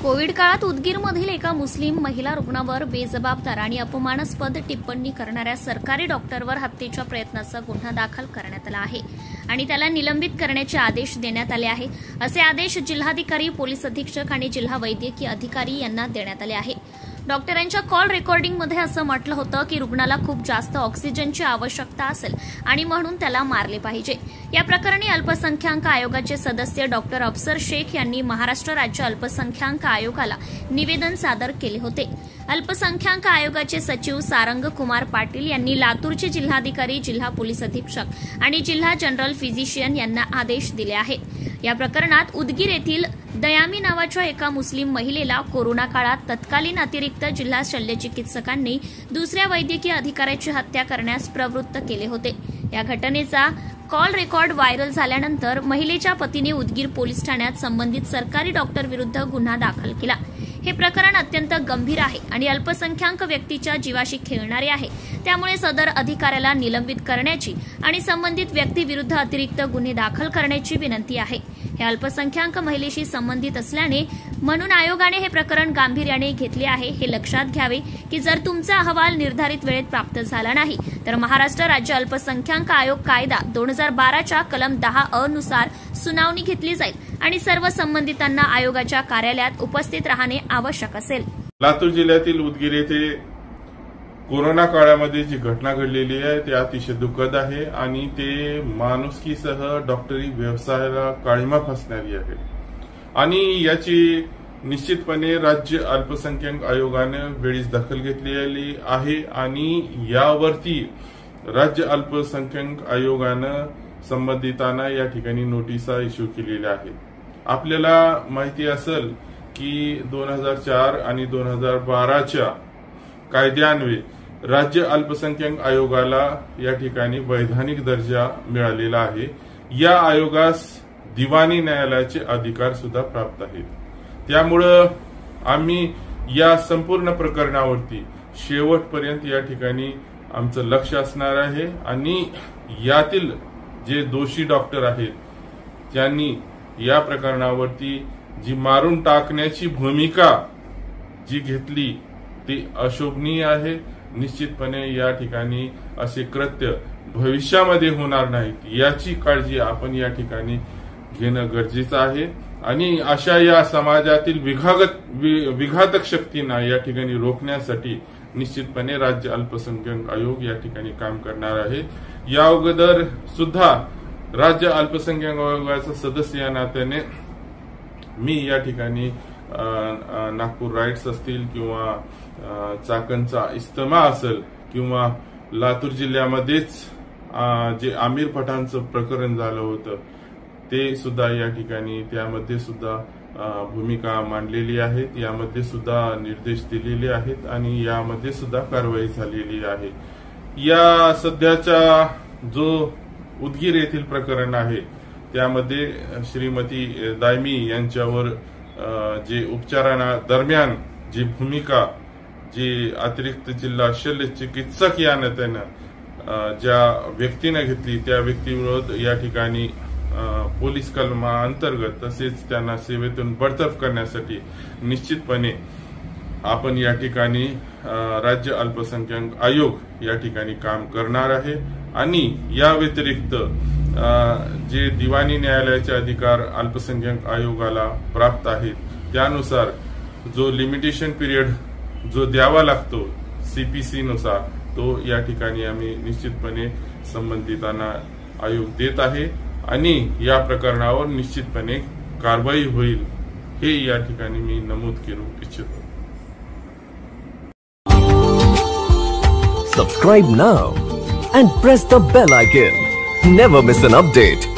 Covid काळात उदगीरमधील एका मुस्लिम महिला रुग्णावर बेजबाबदार आणि अपमानास्पद टिप्पणी करणाऱ्या सरकारी डॉक्टरवर हत्येच्या प्रयत्नाचा गुन्हा दाखल करण्यात आला आहे आणि त्याला निलंबित करण्याचे आदेश देण्यात आले आहे। असे आदेश जिल्हाधिकारी, पोलीस अधीक्षक आणि जिल्हा वैद्यकीय अधिकारी यांना देण्यात आले आहे। डॉक्टरांच्या कॉल रेकॉर्डिंगमध्ये असं म्हटलं होतं की रुग्णाला खूप जास्त ऑक्सिजनची आवश्यकता असेल आणि म्हणून त्याला मारले पाहिजे। या प्रकरणी अल्पसंख्याक आयोगाचे सदस्य डॉक्टर अफसर शेख यांनी महाराष्ट्र राज्य अल्पसंख्याक आयोगाला निवेदन सादर केले होते। अल्पसंख्याक आयोगाचे सचिव सारंग कुमार पाटील यांनी लातूरचे जिल्हाधिकारी, जिल्हा पोलीस अधीक्षक आणि जिल्हा जनरल फिजिशियन यांना आदेश दिले आहेत। या प्रकरणात उदगीर येथील दयामी नावाच्या एका मुस्लिम महिलेला कोरोना काळात तत्कालीन अतिरिक्त जिल्हा शल्यचिकित्सकांनी दुसऱ्या वैद्यकीय अधिकाऱ्याची हत्या करण्यास प्रवृत्त केले होते। या घटनेचा कॉल रेकॉर्ड व्हायरल झाल्यानंतर महिलेच्या पतीने उदगीर पोलीस ठाण्यात संबंधित सरकारी डॉक्टर विरुद्ध गुन्हा दाखल केला। हे प्रकरण अत्यंत गंभीर आहे आणि अल्पसंख्याक व्यक्तीच्या जीवाशी खेळणारे आहे, त्यामुळे सदर अधिकाऱ्याला निलंबित करण्याची आणि संबंधित व्यक्तीविरुद्ध अतिरिक्त गुन्हे दाखल करण्याची विनंती आहे। हे अल्पसंख्याक महिलेशी संबंधित असल्याने म्हणून आयोगाने हे प्रकरण गांभीर्याने घेतले आहे। हे लक्षात घ्यावे की जर तुमचा अहवाल निर्धारित वेळेत प्राप्त झाला नाही तर महाराष्ट्र राज्य अल्पसंख्याक आयोग कायदा 2012च्या कलम 10 नुसार सुनावणी घेतली जाईल आणि सर्व संबंधितांना आयोगाच्या कार्यालयात उपस्थित राहणे आवश्यक असेल। लातूर जिल्ह्यातील उदगीर येथे कोरोना काळामध्ये जी घटना घडलेली आहे ते अतिशय दुःखद आहे आणि ते माणुसकीसह डॉक्टरी व्यवसायाला काळिमा फासणारी आहे आणि याची निश्चितपणे राज्य अल्पसंख्याक आयोगाने वेळीच दखल घेतलेली आहे आणि यावरती राज्य अल्पसंख्याक आयोगाने संबंधितांना या ठिकाणी नोटिसा इश्यू केलेल्या आहेत। आपल्याला माहिती असेल की 2004 आणि 2012च्या कायद्यान्वये राज्य अल्पसंख्याक आयोगाला या ठिकाणी वैधानिक दर्जा मिळालेला आहे। या आयोगास दिवाणी न्यायालयाचे अधिकार सुद्धा प्राप्त आहेत। त्यामुळे आम्ही या संपूर्ण प्रकरणावरती शेवटपर्यंत या ठिकाणी आमचं लक्ष असणार आहे आणि यातील जे दोषी डॉक्टर आहेत त्यांनी या प्रकरणावरती जी मारून टाकण्याची भूमिका जी घेतली ती अशोभनीय आहे। निश्चितपणे या ठिकाणी असे कृत्य भविष्यामध्ये होणार नाहीत याची काळजी आपण या ठिकाणी घेणं गरजेचं आहे आणि अशा या समाजातील विघातक शक्तींना या ठिकाणी रोखण्यासाठी निश्चितपणे राज्य अल्पसंख्याक आयोग या ठिकाणी काम करणार आहे। या अगोदर सुद्धा राज्य अल्पसंख्याक आयोगाचा सदस्य या नात्याने मी या ठिकाणी नागपूर राईट्स असतील किंवा चाकणचा इस्तेमा असेल किंवा लातूर जिल्ह्यामध्येच जे आमिर पठाणचं प्रकरण झालं होतं ते सुद्धा या ठिकाणी त्यामध्ये सुद्धा भूमिका मांडलेली आहे, यामध्ये सुद्धा निर्देश दिलेले आहेत आणि यामध्ये सुद्धा कारवाई झालेली आहे। या सध्याचा जो उदगीर येथील प्रकरण आहे त्यामध्ये श्रीमती दायमी यांच्यावर जे उपचारांना दरम्यान जी भूमिका जी अतिरिक्त जिल्हा शल्य चिकित्सक या नात्यानं ज्या व्यक्तीने घेतली त्या व्यक्तीविरोधात या ठिकाणी पोलीस कलमाअंतर्गत तसेच त्यांना सेवेतून बडतर्फ करण्यासाठी निश्चितपणे आपण या ठिकाणी राज्य अल्पसंख्याक आयोग या ठिकाणी काम करणार आहे आणि या व्यतिरिक्त जे दिवाणी न्यायालयाचे अधिकार अल्पसंख्याक आयोगाला प्राप्त आहेत त्यानुसार जो लिमिटेशन पिरियड जो द्यावा लागतो सीपीसी नुसार तो या ठिकाणी आम्ही निश्चितपणे संबंधितांना आयोग देत आहे आणि या प्रकरणावर निश्चितपणे कारवाई होईल हे या ठिकाणी मी नमूद करू इच्छितो। Subscribe now and press the bell icon. Never miss an update.